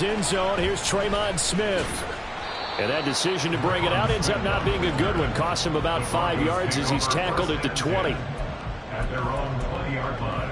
his end zone. Here's Tremont Smith. And that decision to bring it out ends up not being a good one. Costs him about 5 yards as he's tackled at the 20. At their own 20-yard line.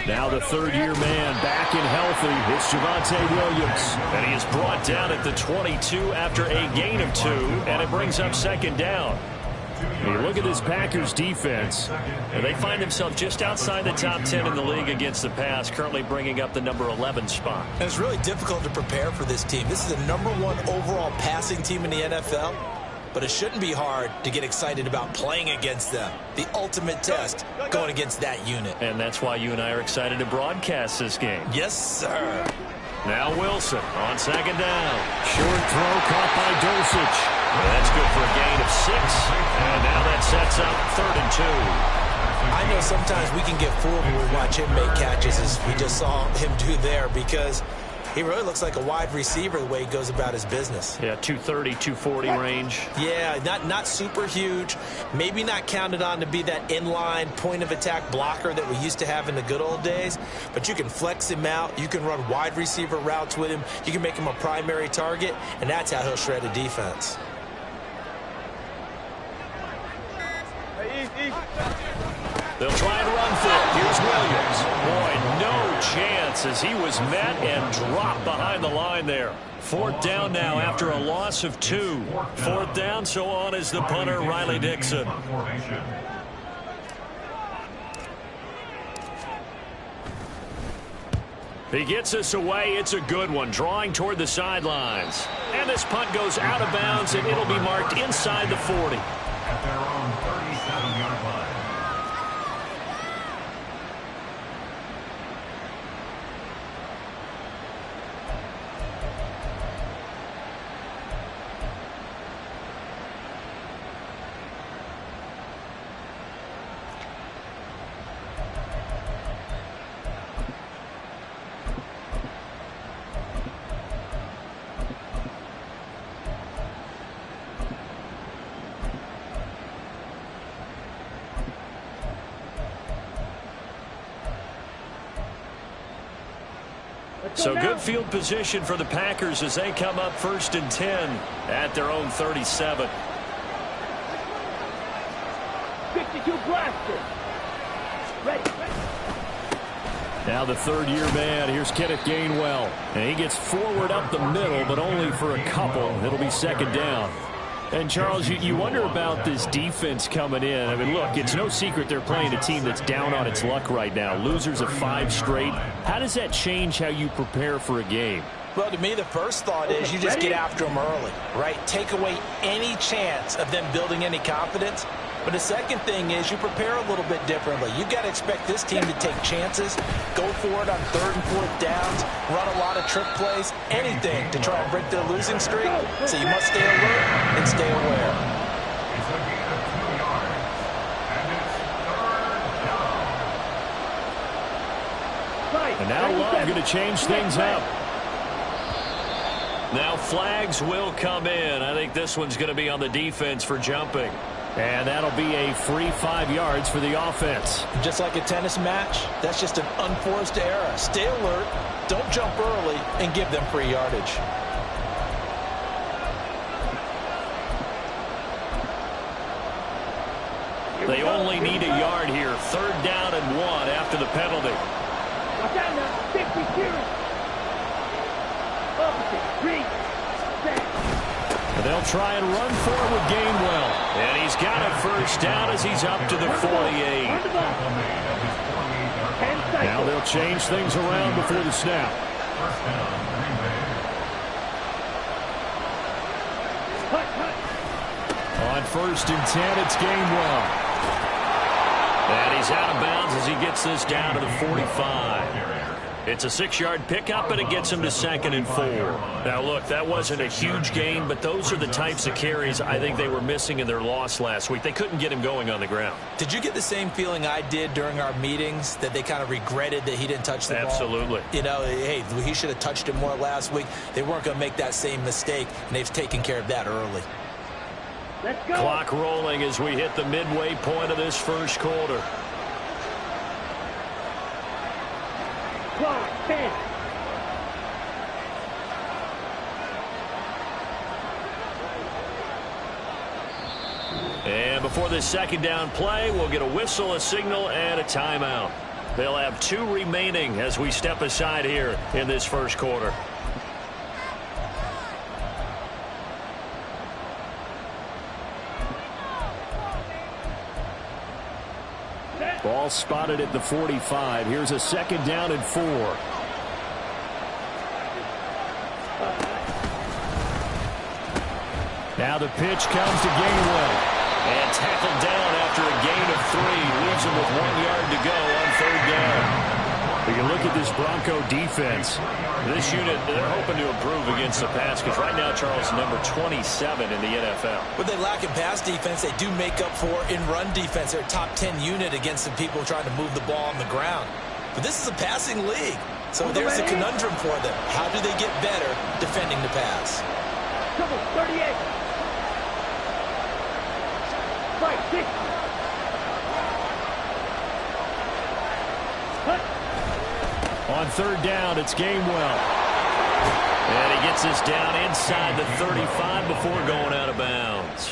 Now the third-year man back and healthy. It's Javonte Williams. And he is brought down at the 22 after a gain of 2. And it brings up second down. You look at this Packers defense, and they find themselves just outside the top 10 in the league against the pass, currently bringing up the number 11 spot. And it's really difficult to prepare for this team. This is the number 1 overall passing team in the NFL, but it shouldn't be hard to get excited about playing against them. The ultimate test going against that unit. And that's why you and I are excited to broadcast this game. Yes, sir. Now Wilson on second down. Short throw caught by Dulcich. That's good for a gain of 6. And now that sets up 3rd and 2. I know sometimes we can get fooled when we watch him make catches, as we just saw him do there, because he really looks like a wide receiver the way he goes about his business. Yeah, 230, 240 range. Yeah, not super huge. Maybe not counted on to be that inline point-of-attack blocker that we used to have in the good old days. But you can flex him out. You can run wide receiver routes with him. You can make him a primary target, and that's how he'll shred a defense. They'll try and run for it. Here's Williams. Boy, no chance as he was met and dropped behind the line there. 4th down now after a loss of 2. 4th down, so on is the punter, Riley Dixon. He gets us away. It's a good one, drawing toward the sidelines. And this punt goes out of bounds, and it'll be marked inside the 40. At their own 37-yard line. So good field position for the Packers as they come up 1st and 10 at their own 37. 52 blaster. Ready. Now the third-year man. Here's Kenneth Gainwell. And he gets forward up the middle, but only for a couple. It'll be second down. And, Charles, you wonder about this defense coming in. I mean, look, it's no secret they're playing a team that's down on its luck right now. Losers of 5 straight. How does that change how you prepare for a game? Well, to me, the first thought is you just get after them early, right? Take away any chance of them building any confidence. But the second thing is you prepare a little bit differently. You've got to expect this team to take chances, go for it on 3rd and 4th downs, run a lot of trick plays, anything to try and break their losing streak. So you must stay alert and stay aware. It's a gain of 2 yards. And it's 3rd down. And now Love going to change things up. Now flags will come in. I think this one's going to be on the defense for jumping. And that'll be a free 5 yards for the offense. Just like a tennis match, that's just an unforced error. Stay alert, don't jump early, and give them free yardage. They only need a yard here. 3rd down and 1 after the penalty. Watch out now. 50 series. Opposite. 3. 7. And they'll try and run for it with Gainwell. And he's got a 1st down as he's up to the 48. Now they'll change things around before the snap. On 1st and 10, it's Gainwell. And he's out of bounds as he gets this down to the 45. It's a 6-yard pickup, and it gets him to 2nd and 4. Now, look, that wasn't a huge gain, but those are the types of carries I think they were missing in their loss last week. They couldn't get him going on the ground. Did you get the same feeling I did during our meetings, that they kind of regretted that he didn't touch the ball? Absolutely. You know, hey, he should have touched it more last week. They weren't going to make that same mistake, and they've taken care of that early. Let's go. Clock rolling as we hit the midway point of this first quarter. Clock, 10. And before this second down play, we'll get a whistle, a signal, and a timeout. They'll have 2 remaining as we step aside here in this first quarter. Ball spotted at the 45. Here's a 2nd down and 4. Now the pitch comes to Gainwell. And tackled down after a gain of 3. Leaves him with 1 yard to go on 3rd down. But you look at this Bronco defense. This unit, they're hoping to improve against the pass because right now, Charles, number 27 in the NFL. What they lack in pass defense, they do make up for in run defense. They're a top 10 unit against some people trying to move the ball on the ground. But this is a passing league. So there's a conundrum for them. How do they get better defending the pass? Come on, 38. Fight, 6. Cut. On 3rd down, it's Gainwell. And he gets this down inside the 35 before going out of bounds.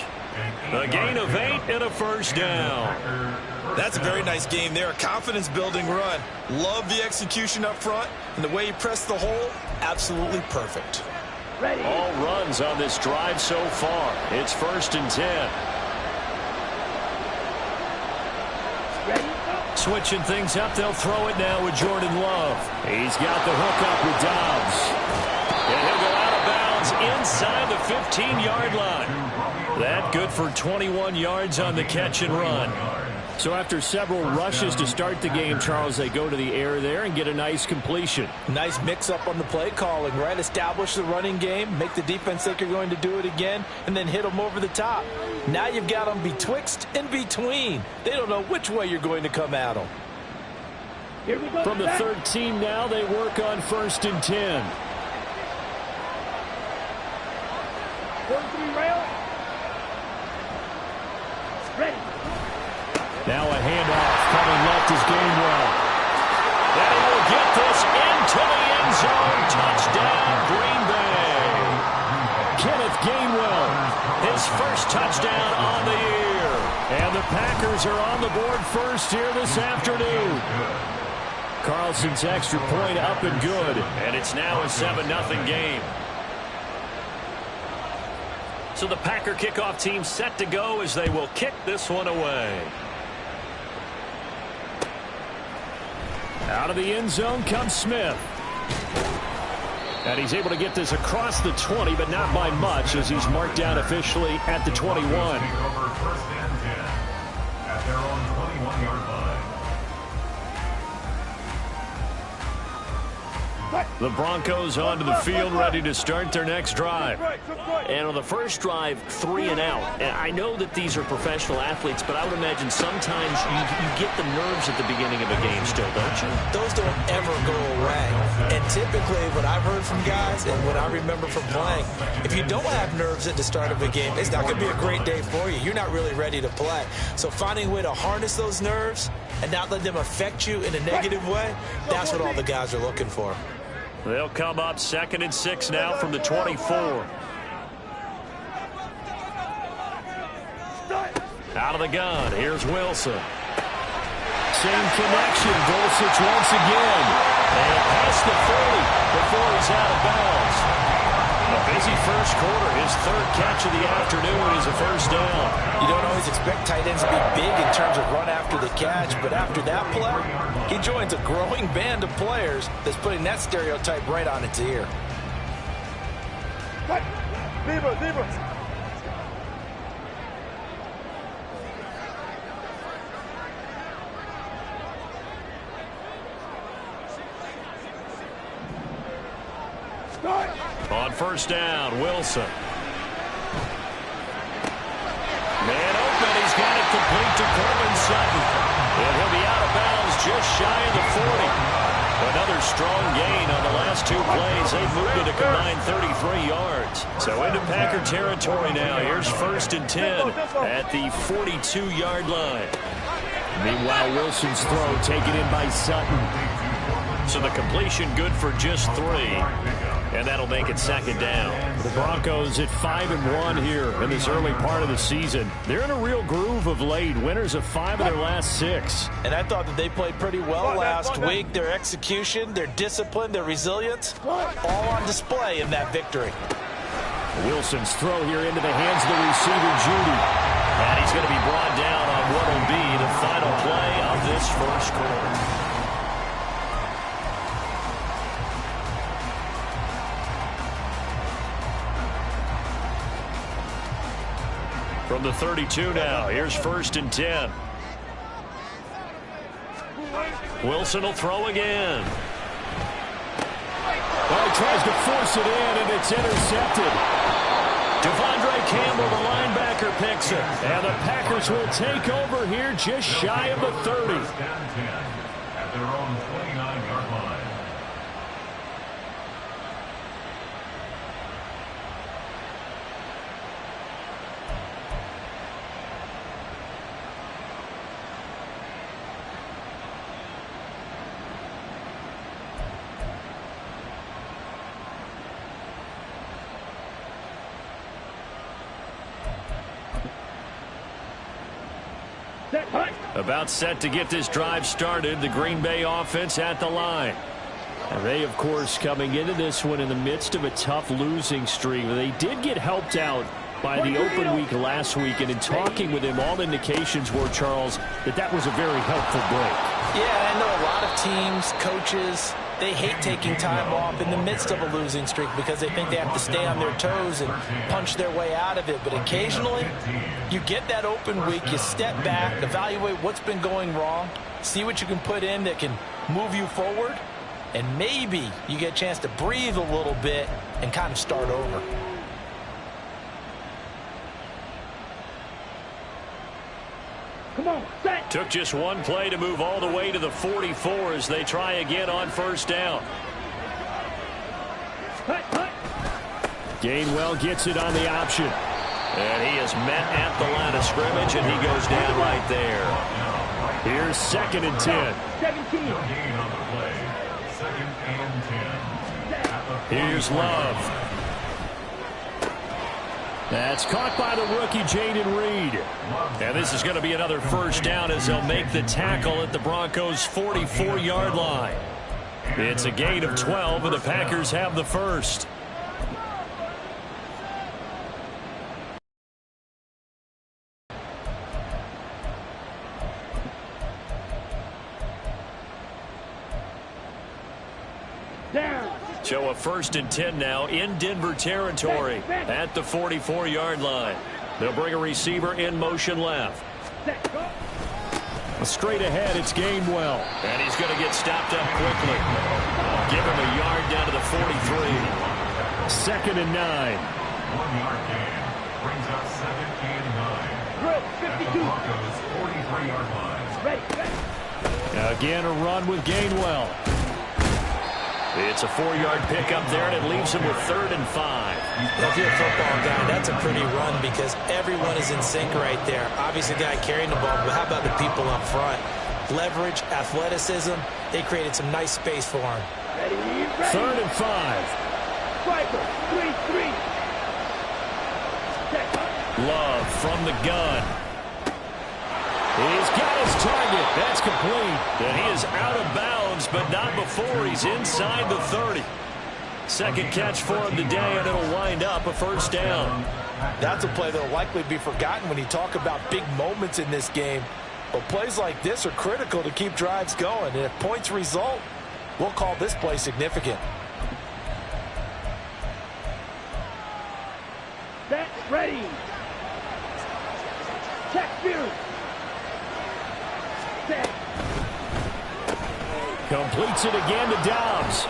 A gain of 8 and a 1st down. That's a very nice game there. A confidence-building run. Love the execution up front. And the way he pressed the hole, absolutely perfect. Ready. All runs on this drive so far. It's 1st and 10. Ready. Switching things up, they'll throw it now with Jordan Love. He's got the hook up with Dobbs. And he'll go out of bounds inside the 15-yard line. That good for 21 yards on the catch and run. So after several rushes to start the game, Charles, they go to the air there and get a nice completion. Nice mix-up on the play calling, right? Establish the running game, make the defense think you're going to do it again, and then hit them over the top. Now you've got them betwixt and between. They don't know which way you're going to come at them. Here we go. From the 13 now, they work on 1st and 10. 43 rail. Ready. Now a handoff coming left is Gainwell. And he will get this into the end zone. Touchdown, Green Bay. Kenneth Gainwell, his first touchdown on the year. And the Packers are on the board first here this afternoon. Carlson's extra point up and good. And it's now a 7-0 game. So the Packer kickoff team set to go as they will kick this one away. Out of the end zone comes Smith. And he's able to get this across the 20, but not by much as he's marked down officially at the 21. Over 1st and 10 at their own 21-yard line. The Broncos onto the field ready to start their next drive. And on the first drive, 3 and out. And I know that these are professional athletes, but I would imagine sometimes you get the nerves at the beginning of a game still, don't you? Those don't ever go away. And typically what I've heard from guys and what I remember from playing, if you don't have nerves at the start of a game, it's not going to be a great day for you. You're not really ready to play. So finding a way to harness those nerves and not let them affect you in a negative way, that's what all the guys are looking for. They'll come up 2nd and 6 now from the 24. Out of the gun, here's Wilson. Same connection, Dulcich once again. And past the 40 before he's out of bounds. A busy first quarter. His 3rd catch of the afternoon is a 1st down. You don't always expect tight ends to be big in terms of run after the catch, but after that play, he joins a growing band of players that's putting that stereotype right on its ear. Zebra. On first down, Wilson. Man open, he's got it complete to Corbin Sutton. And he'll be out of bounds just shy of the 40. Another strong gain on the last two plays. They've moved it a combined 33 yards. So into Packer territory now. Here's 1st and 10 at the 42-yard line. Meanwhile, Wilson's throw taken in by Sutton. So the completion good for just 3. And that'll make it 2nd down. The Broncos at 5-1 here in this early part of the season. They're in a real groove of late. Winners of 5 of their last 6. And I thought that they played pretty well last week. Their execution, their discipline, their resilience, all on display in that victory. Wilson's throw here into the hands of the receiver, Judy. And he's going to be brought down on what will be the final play of this first quarter. From the 32 now, here's 1st and 10. Wilson will throw again. Well, he tries to force it in, and it's intercepted. Devondre Campbell, the linebacker, picks it. And the Packers will take over here just shy of the 30. At their own 29-yard line. About set to get this drive started. The Green Bay offense at the line. And they, of course, coming into this one in the midst of a tough losing streak. They did get helped out by the open week last week. And in talking with him, all indications were, Charles, that was a very helpful break. Yeah, I know a lot of teams, coaches, they hate taking time off in the midst of a losing streak because they think they have to stay on their toes and punch their way out of it. But occasionally, you get that open week, you step back, evaluate what's been going wrong, see what you can put in that can move you forward, and maybe you get a chance to breathe a little bit and kind of start over. Come on, set. Took just one play to move all the way to the 44 as they try again on first down. Gainwell gets it on the option. And he is met at the line of scrimmage, and he goes down right there. Here's 2nd and 10. 17. Here's Love. That's caught by the rookie, Jaden Reed. And this is going to be another first down as they'll make the tackle at the Broncos' 44-yard line. It's a gain of 12, and the Packers have the first. So a 1st and 10 now in Denver territory at the 44-yard line. They'll bring a receiver in motion left. Straight ahead, it's Gainwell. And he's going to get stopped up quickly. Give him a yard down to the 43. 2nd and 9. 1-yard gain brings up 2nd and 9. At the Broncos' 43-yard line. Again, a run with Gainwell. It's a 4-yard pickup there, and it leaves him with 3rd and 5. If you're a football guy, that's a pretty run because everyone is in sync right there. Obviously, the guy carrying the ball, but how about the people up front? Leverage, athleticism, they created some nice space for him. 3rd and 5. Striker, 3-3. Love from the gun. He's got his target. That's complete. And he is out of bounds, but not before he's inside the 30. Second catch for him today, and it'll wind up a first down. That's a play that will likely be forgotten when you talk about big moments in this game. But plays like this are critical to keep drives going. And if points result, we'll call this play significant. Set, ready. Check, Fury. Set. Completes it again to Dobbs.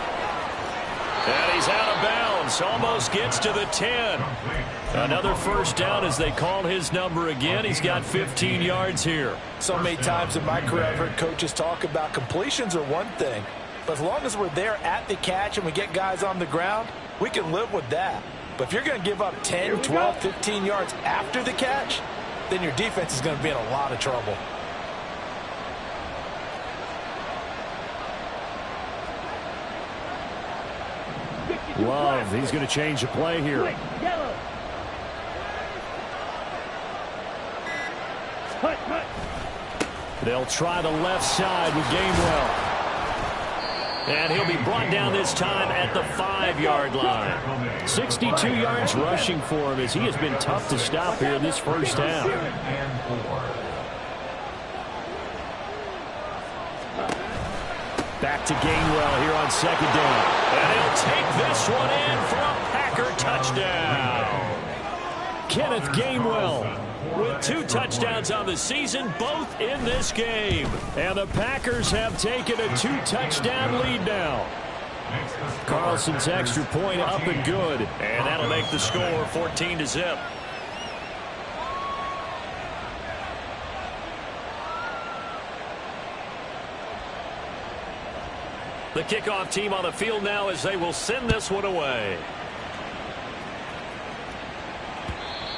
And he's out of bounds. distance. Almost gets to the 10. Another first down as they call his number again. He's got 15 yards here. So many times in my career I've heard coaches talk about completions are one thing. But as long as we're there at the catch and we get guys on the ground, we can live with that. But if you're going to give up 10, 12, 15 yards after the catch, then your defense is going to be in a lot of trouble. Love, he's going to change the play here. Yellow. Cut. They'll try the left side with Gamewell. And he'll be brought down this time at the 5-yard line. 62 yards rushing for him as he has been tough to stop here in this first half. Back to Gainwell here on second down. And he'll take this one in for a Packer touchdown. Kenneth Gainwell with 2 touchdowns on the season, both in this game. And the Packers have taken a 2-touchdown lead now. Carlson's extra point up and good. And that'll make the score 14-0. The kickoff team on the field now as they will send this one away.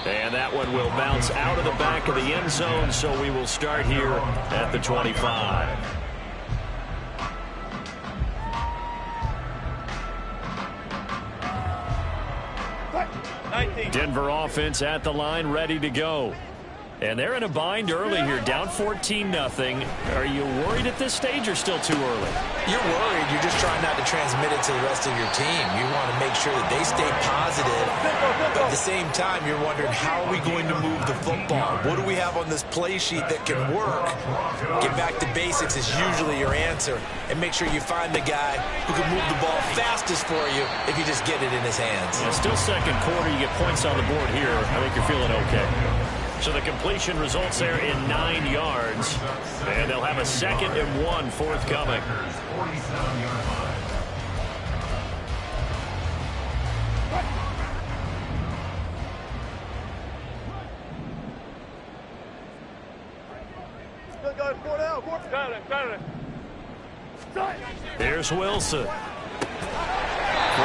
And that one will bounce out of the back of the end zone, so we will start here at the 25. Denver offense at the line, ready to go. And they're in a bind early here, down 14-0. Are you worried at this stage or still too early? You're worried. You're just trying not to transmit it to the rest of your team. You want to make sure that they stay positive. But at the same time, you're wondering, how are we going to move the football? What do we have on this play sheet that can work? Get back to basics is usually your answer. And make sure you find the guy who can move the ball fastest for you if you just get it in his hands. Yeah, still second quarter. You get points on the board here. I think you're feeling okay. So the completion results there in 9 yards. And they'll have a 2nd and 1 forthcoming. Here's Wilson. Throw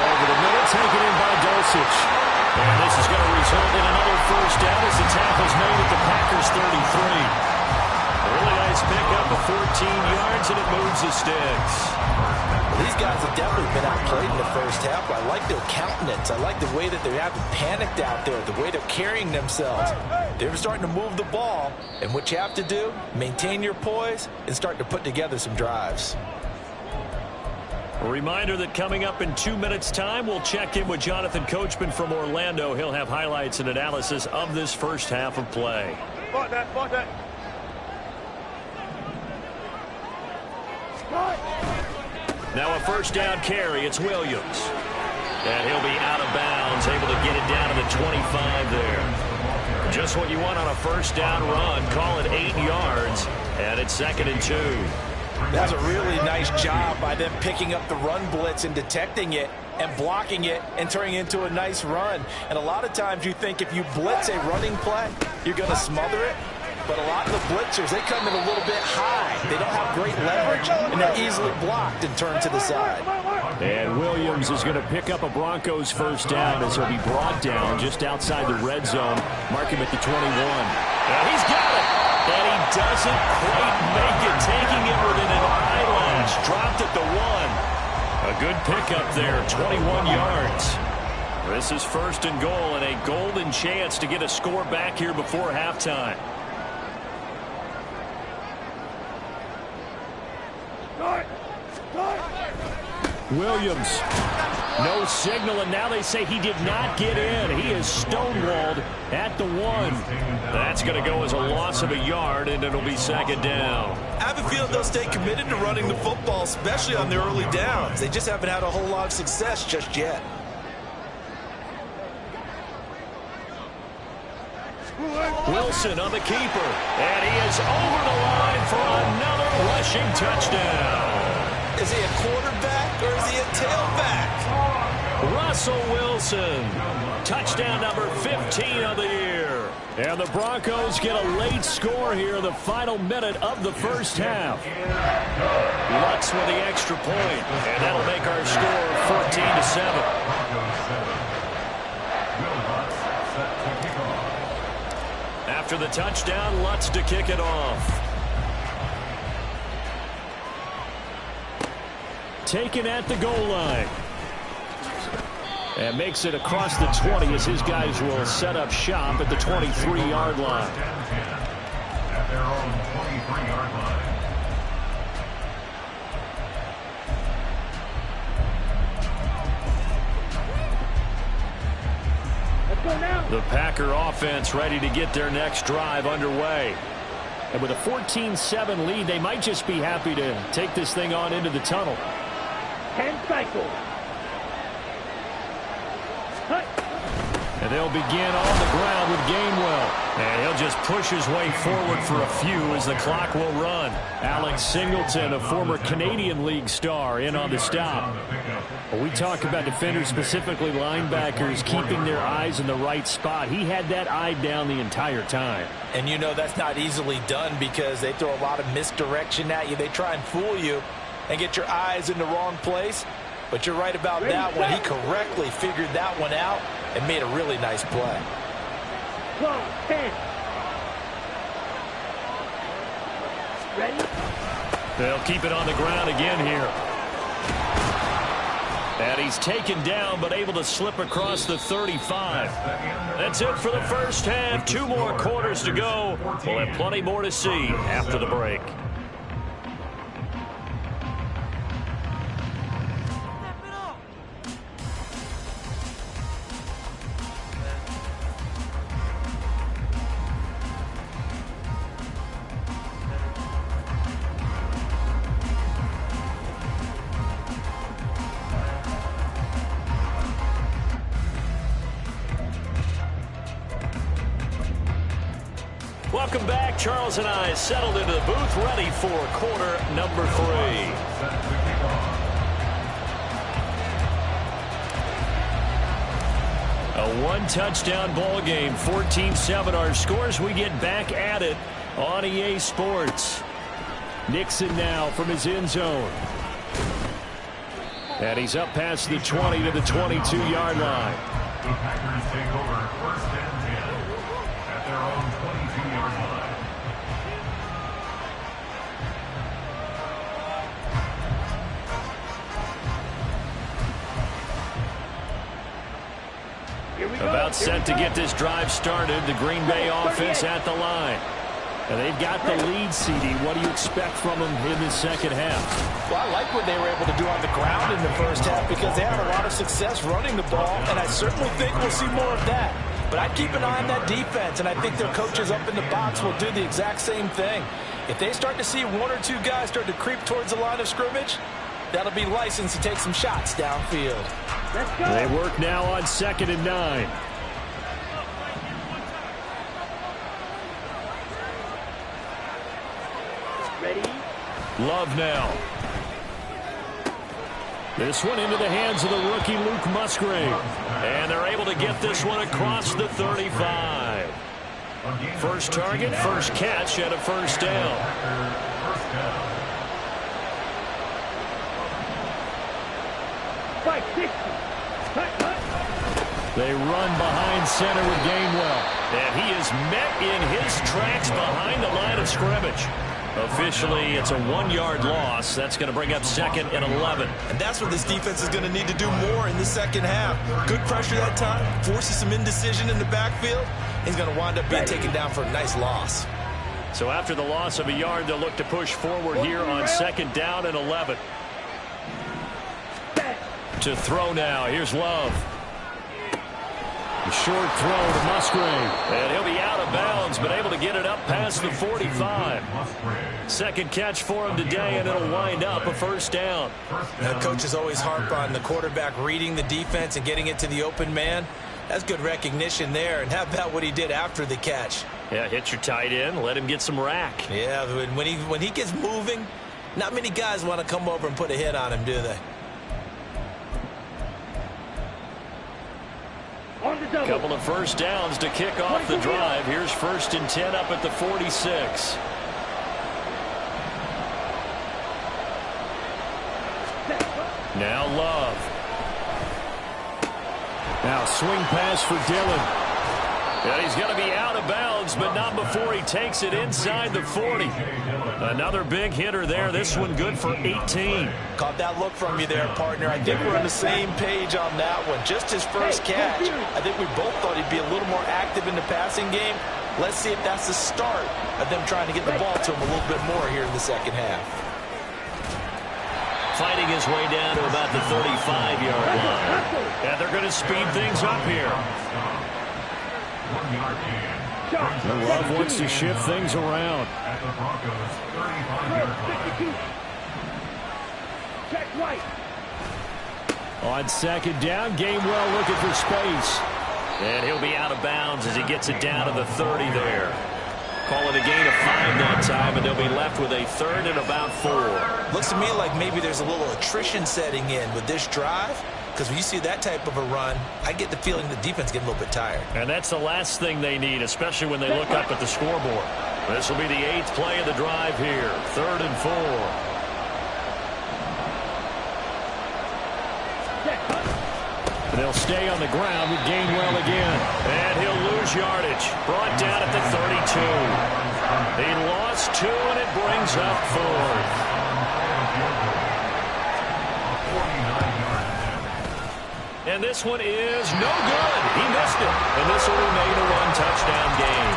over the middle, taken in by Dulcich. And this is going to result in another first down as the tackle's made at the Packers 33. Really nice pickup of 14 yards, and it moves the sticks. These guys have definitely been outplayed in the first half. I like their countenance. I like the way that they haven't panicked out there, the way they're carrying themselves. They're starting to move the ball, and what you have to do, maintain your poise and start to put together some drives. A reminder that coming up in 2 minutes' time, we'll check in with Jonathan Coachman from Orlando. He'll have highlights and analysis of this first half of play. Now a first down carry. It's Williams. And he'll be out of bounds, able to get it down to the 25 there. Just what you want on a first down run. Call it 8 yards, and it's 2nd and 2. That's a really nice job by them picking up the run blitz and detecting it and blocking it and turning it into a nice run. And a lot of times you think if you blitz a running play, you're going to smother it. But a lot of the blitzers, they come in a little bit high. They don't have great leverage, and they're easily blocked and turned to the side. And Williams is going to pick up a Broncos first down as he'll be brought down just outside the red zone. Mark him at the 21. And he's got it. And he doesn't quite make it, taking it within an eyelash. Dropped at the 1. A good pickup there, 21 yards. This is 1st and goal, and a golden chance to get a score back here before halftime. Williams, no signal, and now they say he did not get in. He is stonewalled at the 1. That's going to go as a loss of a yard, and it'll be 2nd down. I have a feeling they'll stay committed to running the football, especially on the early downs. They just haven't had a whole lot of success just yet. Wilson on the keeper, and he is over the line for another rushing touchdown. Is he a quarterback or is he a tailback? Russell Wilson. Touchdown number 15 of the year. And the Broncos get a late score here in the final minute of the first half. Lutz with the extra point, and that'll make our score 14-7. After the touchdown, Lutz to kick it off. Taken at the goal line. And makes it across the 20 as his guys will set up shop at the 23-yard line. At their own 23-yard line. Let's go now. The Packer offense ready to get their next drive underway. And with a 14-7 lead, they might just be happy to take this thing on into the tunnel. 10 cycles. And they'll begin on the ground with Gainwell. And he'll just push his way forward for a few as the clock will run. Alex Singleton, a former Canadian League star, in on the stop. When we talk about defenders, specifically linebackers, keeping their eyes in the right spot, he had that eye down the entire time. And you know that's not easily done because they throw a lot of misdirection at you. They try and fool you and get your eyes in the wrong place. But you're right about that one. He correctly figured that one out and made a really nice play. 12, 10. Ready? They'll keep it on the ground again here. And he's taken down but able to slip across the 35. That's it for the first half. 2 more quarters to go. We'll have plenty more to see after the break. Welcome back. Charles and I settled into the booth, ready for quarter number 3. A one-touchdown ball game, 14-7 our scores. We get back at it on EA Sports. Nixon now from his end zone. And he's up past the 20 to the 22-yard line. The Packers take over first and 10 at their own 22-yard line. Here we go. About set to get this drive started. The Green Bay offense at the line. And they've got the lead, CD. What do you expect from them in the second half? Well, I like what they were able to do on the ground in the first half because they had a lot of success running the ball, and I certainly think we'll see more of that. But I'd keep an eye on that defense, and I think their coaches up in the box will do the exact same thing. If they start to see 1 or 2 guys start to creep towards the line of scrimmage, that'll be licensed to take some shots downfield. Let's go. They work now on 2nd and 9. Ready? Love now. This one into the hands of the rookie Luke Musgrave. And they're able to get this one across the 35. First target, first catch, and a first down. 560. Cut. They run behind center with Gainwell. And he is met in his tracks behind the line of scrimmage. Officially, it's a 1-yard loss. That's going to bring up 2nd and 11. And that's what this defense is going to need to do more in the second half. Good pressure that time, forces some indecision in the backfield. He's going to wind up being taken down for a nice loss. So after the loss of a yard, they'll look to push forward here on 2nd down and 11. To throw now. Here's Love. A short throw to Musgrave. And he'll be out of bounds, but able to get it up past the 45. Second catch for him today, and it'll wind up a first down. Now, coaches always harp on the quarterback reading the defense and getting it to the open man. That's good recognition there. And how about what he did after the catch? Yeah, hit your tight end, let him get some rack. Yeah, when he gets moving, not many guys want to come over and put a hit on him, do they? On the double. Couple of first downs to kick off the drive. Here's 1st and 10 up at the 46. Now Love. Now swing pass for Dillon. And he's going to be out of bounds, but not before he takes it inside the 40. Another big hitter there. This one good for 18. Caught that look from you there, partner. I think we're on the same page on that one. Just his first catch. I think we both thought he'd be a little more active in the passing game. Let's see if that's the start of them trying to get the ball to him a little bit more here in the second half. Fighting his way down to about the 35-yard line. And they're going to speed things up here. Love wants to shift things around. At the Broncos' 35-yard line. Check right. On second down, Gainwell looking for space. And he'll be out of bounds as he gets it down to the 30 there. Call it a gain of 5 that time, and they'll be left with a 3rd and about 4. Looks to me like maybe there's a little attrition setting in with this drive. Because when you see that type of a run, I get the feeling the defense getting a little bit tired. And that's the last thing they need, especially when they look up at the scoreboard. This will be the 8th play of the drive here. 3rd and 4. And they'll stay on the ground with Gainwell again. And he'll lose yardage. Brought down at the 32. He lost 2, and it brings up 4th. And this one is no good. He missed it. And this will remain a 1-touchdown game.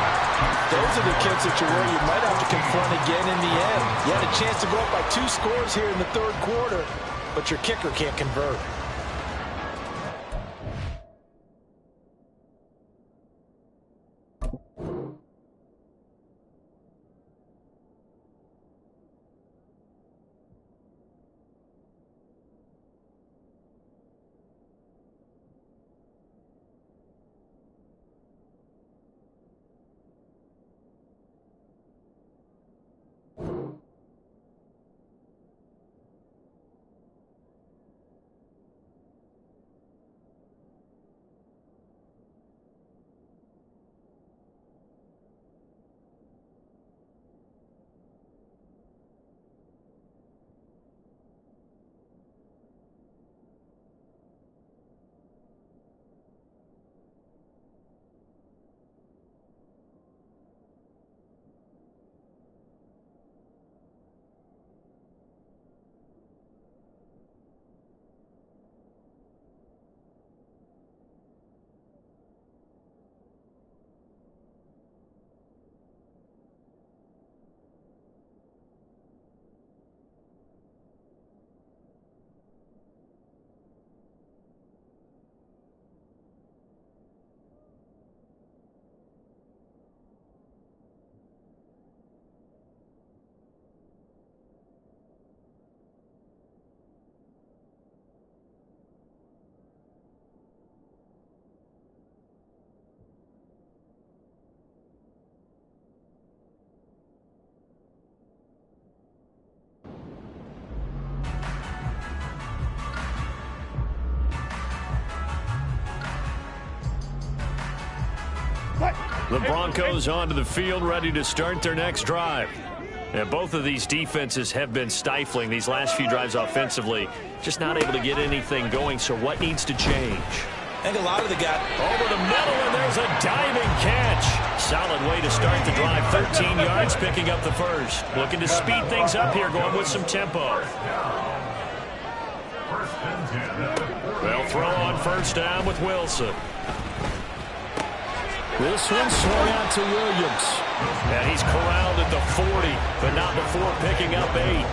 Those are the kicks that you worry you might have to confront again in the end. You had a chance to go up by 2 scores here in the 3rd quarter, but your kicker can't convert. The Broncos onto the field, ready to start their next drive. And both of these defenses have been stifling these last few drives offensively. Just not able to get anything going, so what needs to change? I think a lot of the guys over the middle, and there's a diving catch. Solid way to start the drive. 13 yards, picking up the first. Looking to speed things up here, going with some tempo. They'll throw on first down with Wilson. This one swung out to Williams. And he's corralled at the 40, but not before picking up 8.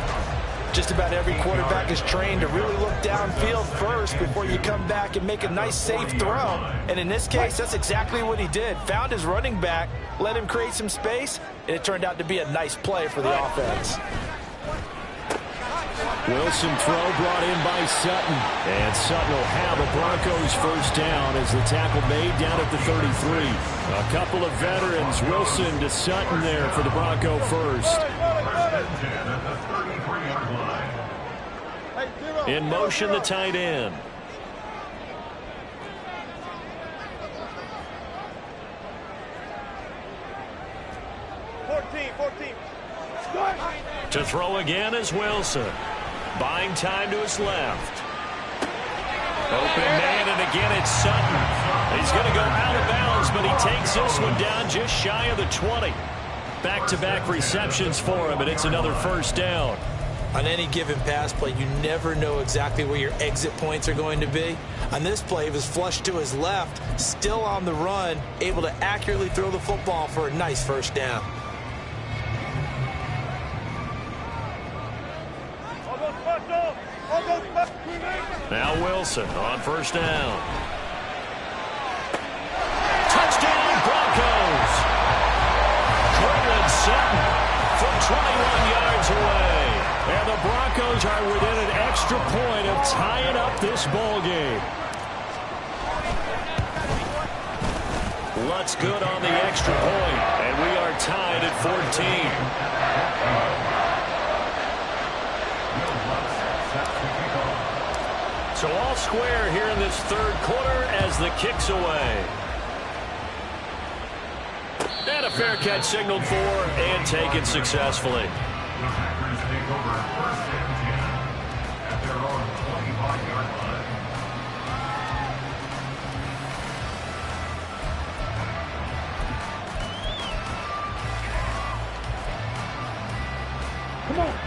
Just about every quarterback is trained to really look downfield first before you come back and make a nice, safe throw. And in this case, that's exactly what he did. Found his running back, let him create some space, and it turned out to be a nice play for the offense. Wilson throw brought in by Sutton. And Sutton will have a Broncos first down as the tackle made down at the 33. A couple of veterans, Wilson to Sutton there for the Bronco first. In motion, the tight end. To throw again is Wilson. Buying time to his left. Open man, and again it's Sutton. He's going to go out of bounds, but he takes this one down just shy of the 20. Back-to-back receptions for him, and it's another first down. On any given pass play, you never know exactly where your exit points are going to be. On this play, it was flushed to his left, still on the run, able to accurately throw the football for a nice first down. Now Wilson on first down. Touchdown Broncos! Cortland Sutton from 21 yards away. And the Broncos are within an extra point of tying up this ball game. Lutz good on the extra point, and we are tied at 14. So all square here in this third quarter as the kick's away. And a fair catch signaled for and taken successfully. The Packers take over first and 10 at their own 25-yard line.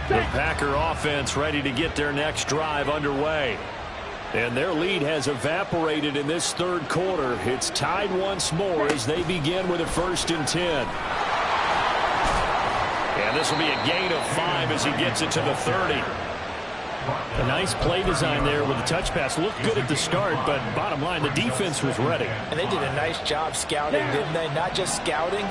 The Packer offense ready to get their next drive underway. And their lead has evaporated in this third quarter. It's tied once more as they begin with a 1st and 10. And this will be a gain of 5 as he gets it to the 30. A nice play design there with the touch pass. Looked good at the start, but bottom line, the defense was ready. And they did a nice job scouting, didn't they? Not just scouting,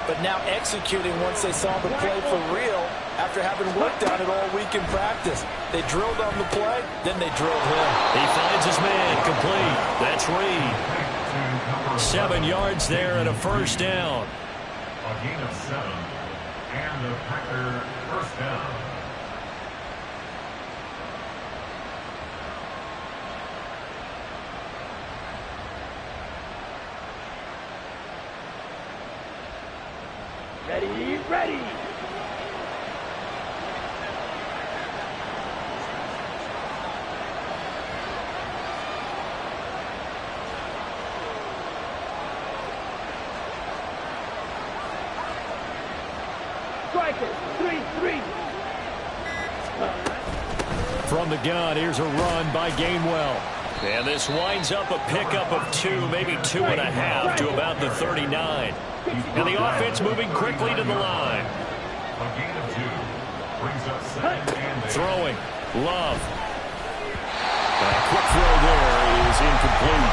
but now executing once they saw the play for real after having worked on it all week in practice. They drilled on the play, then they drilled him. He finds his man complete. That's Reed. 7 yards there and a first down. A gain of 7 and a Packer first down. Ready, ready. Striker, 3-3. From the gun, here's a run by Gainwell. And this winds up a pickup of 2, maybe 2.5 to about the 39. And the offense moving quickly to the line. A gain of 2 brings up 2nd and 8. Throwing, Love. A quick throw there is incomplete.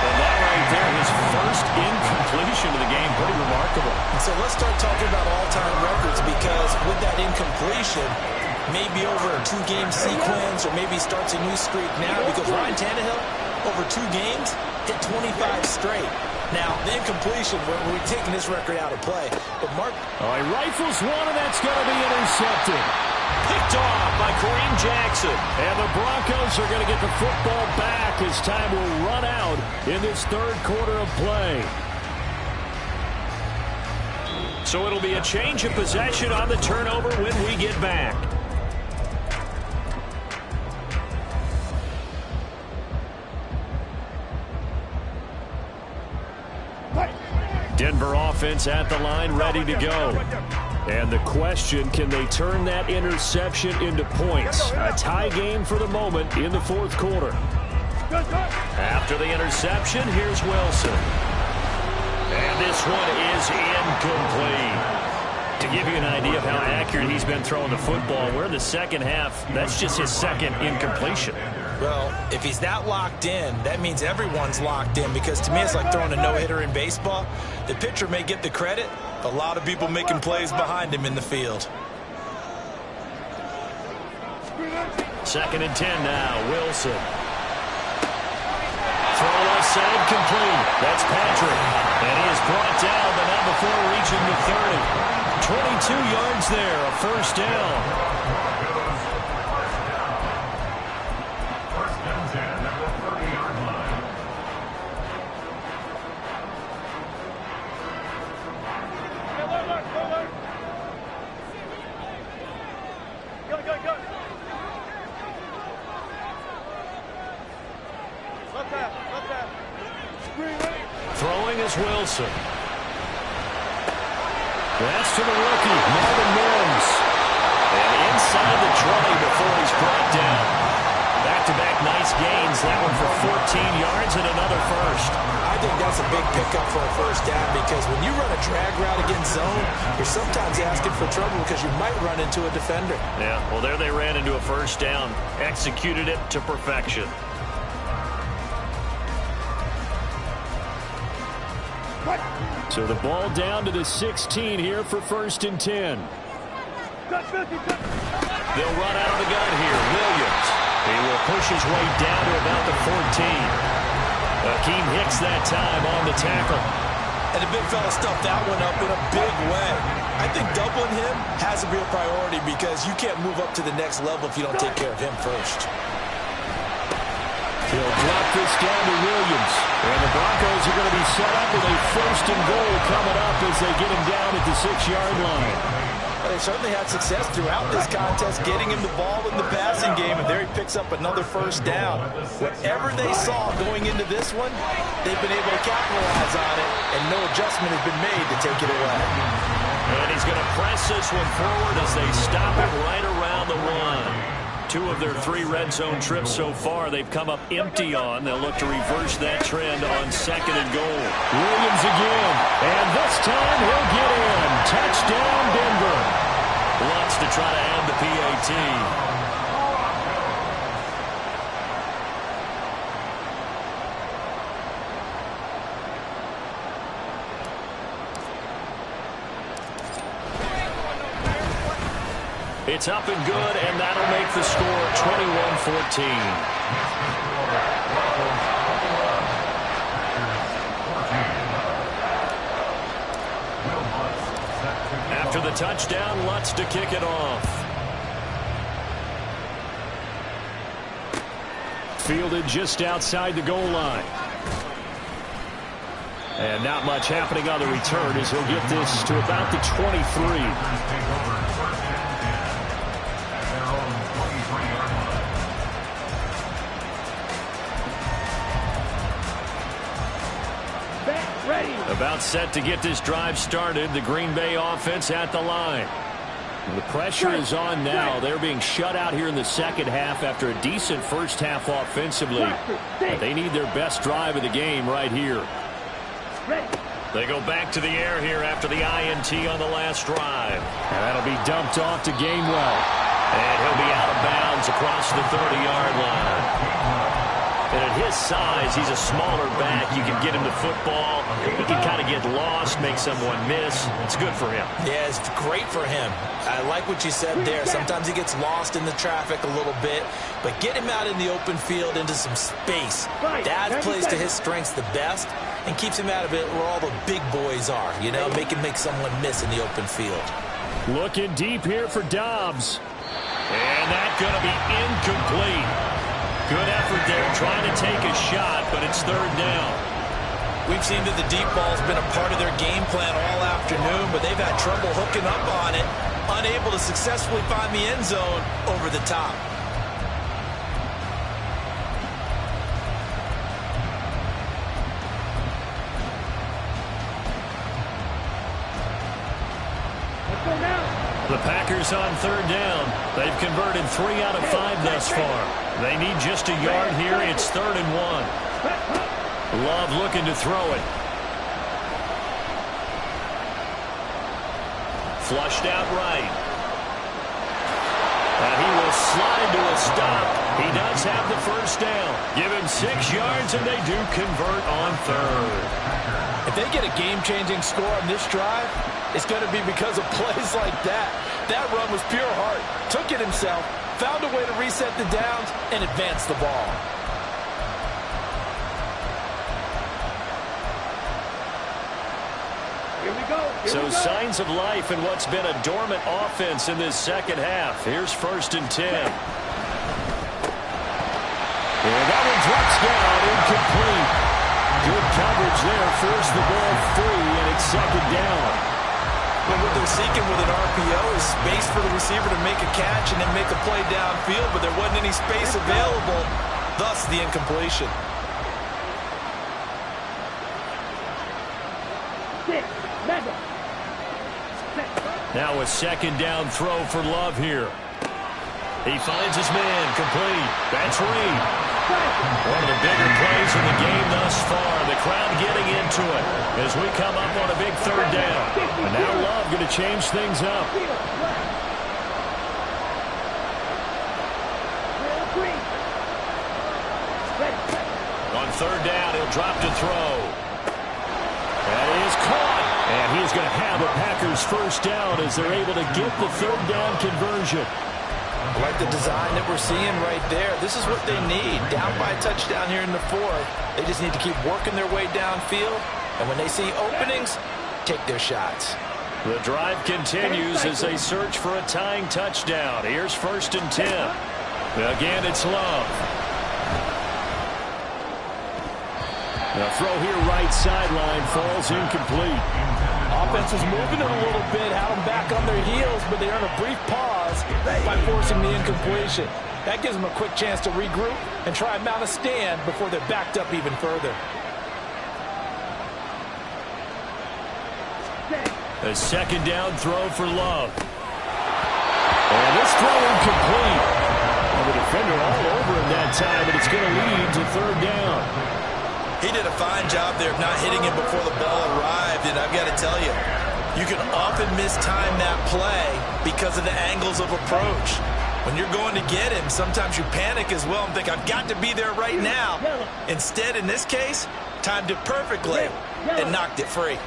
And that right there, his first incompletion of the game, pretty remarkable. So let's start talking about all-time records, because with that incompletion, maybe over a 2-game sequence, or maybe starts a new streak now, because Ryan Tannehill, over 2 games, hit 25 straight. Now, the incompletion, we're taking this record out of play. But Mark... Oh, he rifles one, and that's going to be intercepted. Picked off by Kareem Jackson. And the Broncos are going to get the football back as time will run out in this third quarter of play. So it'll be a change of possession on the turnover when we get back. Denver offense at the line, ready to go. And the question, can they turn that interception into points? A tie game for the moment in the fourth quarter. After the interception, here's Wilson. And this one is incomplete. To give you an idea of how accurate he's been throwing the football, we're in the second half. That's just his second incompletion. Well, if he's that locked in, that means everyone's locked in, because to me it's like throwing a no-hitter in baseball. The pitcher may get the credit, a lot of people making plays behind him in the field. 2nd and 10 now, Wilson. Throw left side complete. That's Patrick. And he is brought down, but not before reaching the 30. 22 yards there, a first down. First and 10 at the 30-yard line. Throwing is Wilson. That's to the rookie, Marvin Mims. And inside the 20 before he's brought down. Back-to-back nice gains. That one for 14 yards and another first. I think that's a big pickup for a first down because when you run a drag route against zone, you're sometimes asking for trouble because you might run into a defender. Yeah, well, there they ran into a first down. Executed it to perfection. So the ball down to the 16 here for 1st and 10. They'll run out of the gun here. Williams. He will push his way down to about the 14. Akeem Hicks that time on the tackle. And the big fella stuffed that one up in a big way. I think doubling him has a real priority because you can't move up to the next level if you don't take care of him first. He'll drop this down to Williams. And the Broncos are going to be set up with a 1st and goal coming up as they get him down at the 6-yard line. Well, they certainly had success throughout this contest getting him the ball in the passing game, and there he picks up another first down. Whatever they saw going into this one, they've been able to capitalize on it, and no adjustment has been made to take it away. And he's going to press this one forward as they stop it right around the 1. 2 of their 3 red zone trips so far they've come up empty on. They'll look to reverse that trend on 2nd and goal. Williams again. And this time he'll get in. Touchdown, Denver. Wants to try to add the PAT. It's up and good, and that'll make the score 21-14. After the touchdown, Lutz to kick it off. Fielded just outside the goal line. And not much happening on the return as he'll get this to about the 23. About set to get this drive started. The Green Bay offense at the line. The pressure is on now. They're being shut out here in the second half after a decent first half offensively. But they need their best drive of the game right here. They go back to the air here after the INT on the last drive. And that'll be dumped off to Gainwell. And he'll be out of bounds across the 30-yard line. And at his size, he's a smaller back. You can get him the football. He can kind of get lost, make someone miss. It's good for him. Yeah, it's great for him. I like what you said there. Sometimes he gets lost in the traffic a little bit. But get him out in the open field into some space. That plays to his strengths the best and keeps him out of it where all the big boys are. You know, make someone miss in the open field. Looking deep here for Dobbs. And that's going to be incomplete. Good effort there, trying to take a shot, but it's 3rd down. We've seen that the deep ball's been a part of their game plan all afternoon, but they've had trouble hooking up on it, unable to successfully find the end zone over the top. The Packers on 3rd down. They've converted 3 out of 5 thus far. They need just a yard here. It's 3rd and 1. Love looking to throw it. Flushed out right. And he will slide to a stop. He does have the first down. Give him 6 yards, and they do convert on 3rd. If they get a game-changing score on this drive, it's going to be because of plays like that. That run was pure heart. Took it himself, found a way to reset the downs, and advance the ball. Here we go. So signs of life in what's been a dormant offense in this second half. Here's 1st and 10. And that one drops down, incomplete. Good coverage there, forced the ball free, and it's 2nd down. But what they're seeking with an RPO is space for the receiver to make a catch and then make a play downfield, but there wasn't any space available, thus the incompletion. Hit. Level. Now a second down throw for Love here. He finds his man, complete. That's Reed. One of the bigger plays in the game thus far. The crowd getting into it as we come up on a big third down. And now Love going to change things up. On third down, he'll drop to throw. That is caught. And he's going to have a Packers first down as they're able to get the third down conversion. I like the design that we're seeing right there. This is what they need. Down by a touchdown here in the fourth. They just need to keep working their way downfield. And when they see openings, take their shots. The drive continues as they search for a tying touchdown. Here's 1st and 10. Again, it's Love. The throw here right sideline falls incomplete. Offense was moving it a little bit, had them back on their heels, but they earn a brief pause by forcing the incompletion. That gives them a quick chance to regroup and try and mount a stand before they're backed up even further. A second down throw for Love. And this throw incomplete. And the defender all over him that time, but it's going to lead to third down. He did a fine job there of not hitting him before the ball arrived, and I've got to tell you, you can often mistime that play because of the angles of approach. When you're going to get him, sometimes you panic as well and think, I've got to be there right now. Instead, in this case, timed it perfectly and knocked it free.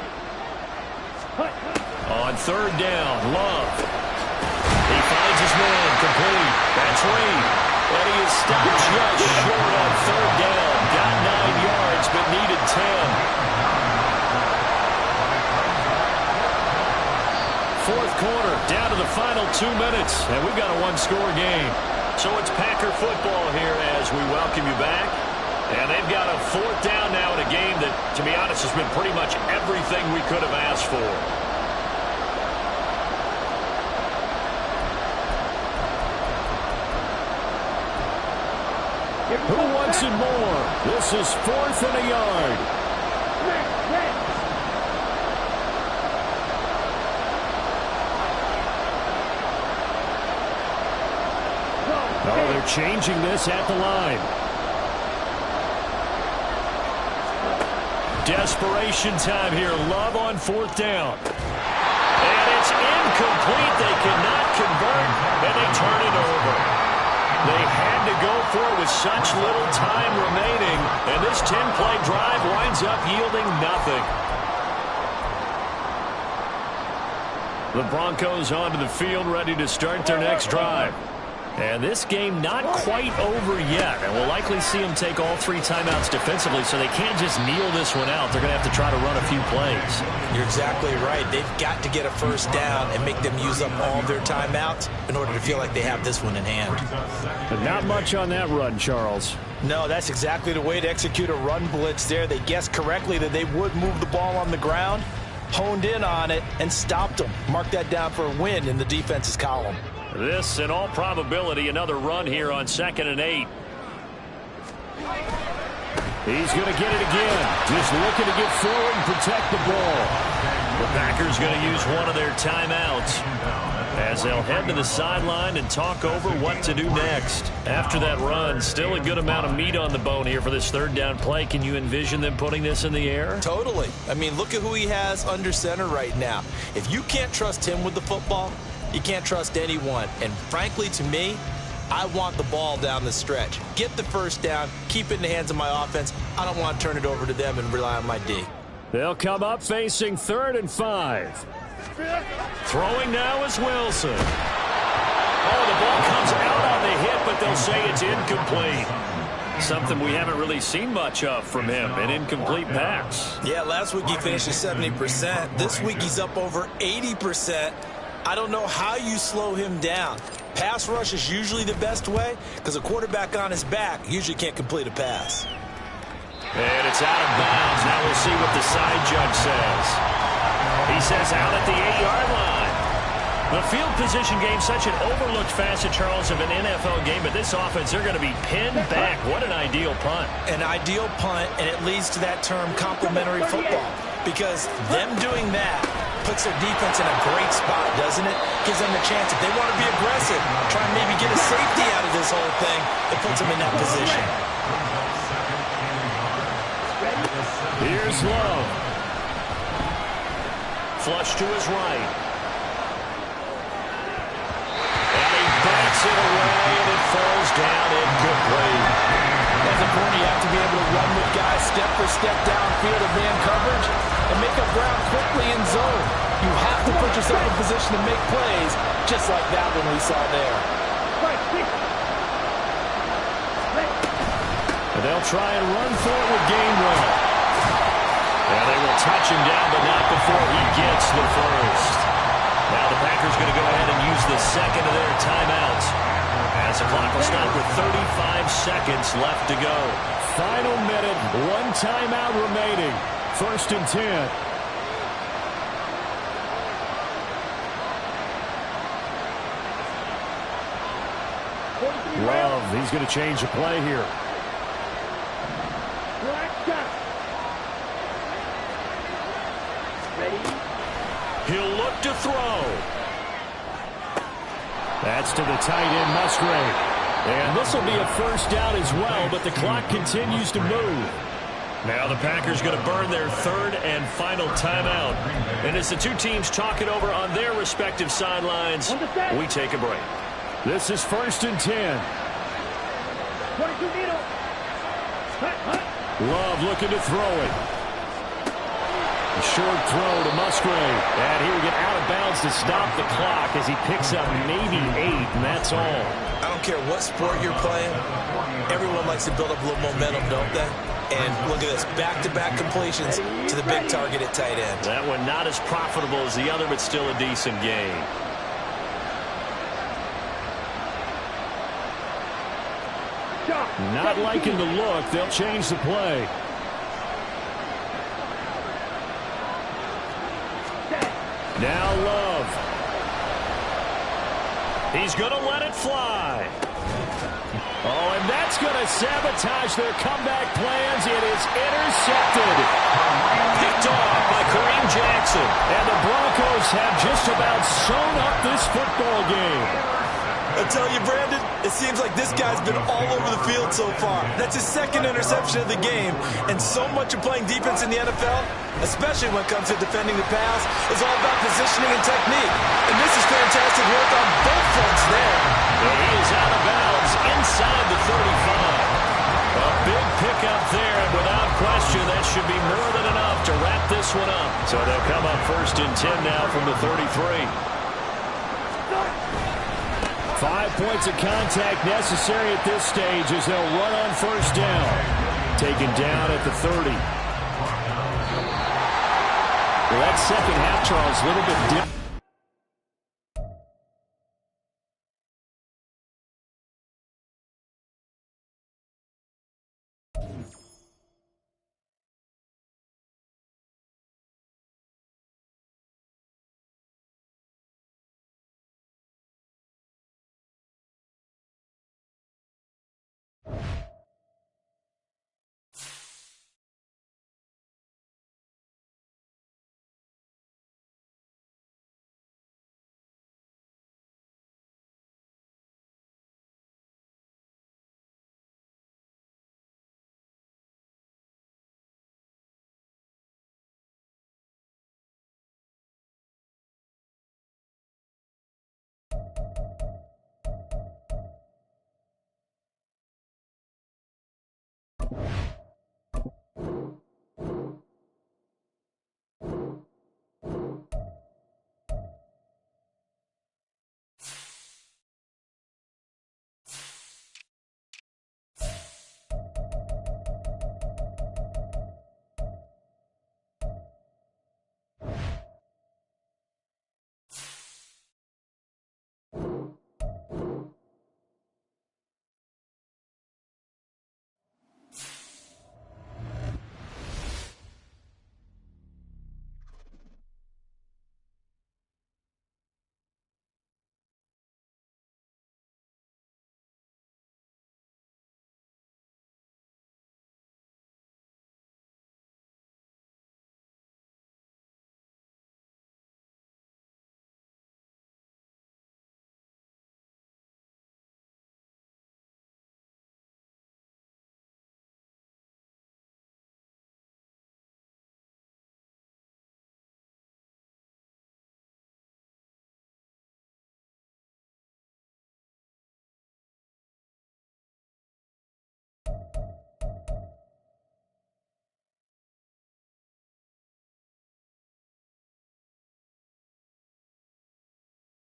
On third down, Love. He finds his man, complete. That's Reed. And he is stopped just short on third down. Got 9 yards, but needed 10. Fourth quarter, down to the final 2 minutes, and we've got a one-score game. So it's Packer football here as we welcome you back. And they've got a fourth down now in a game that, to be honest, has been pretty much everything we could have asked for. Who wants it more? This is 4th and a yard. Oh, they're changing this at the line. Desperation time here. Love on 4th down. And it's incomplete. They cannot convert, and they turn it over. They had to go for it with such little time remaining, and this 10-play drive winds up yielding nothing. The Broncos onto the field, ready to start their next drive. And this game not quite over yet, and we'll likely see them take all 3 timeouts defensively, so they can't just kneel this one out. They're going to have to try to run a few plays. You're exactly right. They've got to get a first down and make them use up all their timeouts in order to feel like they have this one in hand. But not much on that run, Charles. No, that's exactly the way to execute a run blitz there. They guessed correctly that they would move the ball on the ground, honed in on it, and stopped them. Mark that down for a win in the defense's column. This, in all probability, another run here on 2nd and 8. He's going to get it again. Just looking to get forward and protect the ball. The Packers going to use one of their timeouts as they'll head to the sideline and talk over what to do next. After that run, still a good amount of meat on the bone here for this third down play. Can you envision them putting this in the air? Totally. I mean, look at who he has under center right now. If you can't trust him with the football, you can't trust anyone. And frankly, to me, I want the ball down the stretch. Get the first down, keep it in the hands of my offense. I don't want to turn it over to them and rely on my D. They'll come up facing 3rd and 5. Throwing now is Wilson. Oh, the ball comes out on the hit, but they'll say it's incomplete. Something we haven't really seen much of from him, an incomplete pass. Yeah, last week he finished at 70%. This week he's up over 80%. I don't know how you slow him down. Pass rush is usually the best way because a quarterback on his back usually can't complete a pass. And it's out of bounds. Now we'll see what the side judge says. He says out at the 8-yard line. The field position game, such an overlooked facet, Charles, of an NFL game, but this offense, they're going to be pinned back. What an ideal punt. An ideal punt, and it leads to that term complementary football, because them doing that puts their defense in a great spot, doesn't it? Gives them a chance. If they want to be aggressive, try and maybe get a safety out of this whole thing, it puts them in that position. Here's Love. Flush to his right. And he backs it away, and it falls down in good play. As a corner, you have to be able to run with guys step for step downfield of man coverage and make up ground quickly in zone. You have to put yourself in position to make plays, just like that one we saw there. And they'll try and run for it with Gainwell. And they will touch him down, but not before he gets the first. Now the Packers going to go ahead and use the second of their timeouts, as the clock will stop with 35 seconds left to go. Final minute, one timeout remaining. 1st and 10. Love, he's going to change the play here. He'll look to throw. That's to the tight end, Musgrave. And this will be a first down as well, but the clock continues to move. Now the Packers going to burn their third and final timeout. And as the two teams talk it over on their respective sidelines, we take a break. This is 1st and 10. 22 needle. Love looking to throw it. A short throw to Musgrave. And he will get out of bounds to stop the clock as he picks up maybe 8, and that's all. I don't care what sport you're playing. Everyone likes to build up a little momentum, don't they? And look at this, back-to-back completions to the big target at tight end. That one not as profitable as the other, but still a decent game. Not liking the look. They'll change the play. Now Love. He's going to let it fly. Oh, and that's going to sabotage their comeback plans. It is intercepted. Picked off by Kareem Jackson. And the Broncos have just about sewn up this football game. I tell you, Brandon, it seems like this guy's been all over the field so far. That's his second interception of the game. And so much of playing defense in the NFL, especially when it comes to defending the pass, is all about positioning and technique. And this is fantastic work on both fronts there. And he is out of bounds inside the 35. A big pickup there, and without question, that should be more than enough to wrap this one up. So they'll come up 1st and 10 now from the 33. 5 points of contact necessary at this stage as they'll run on 1st down. Taken down at the 30. Well, that second half, Charles, a little bit different.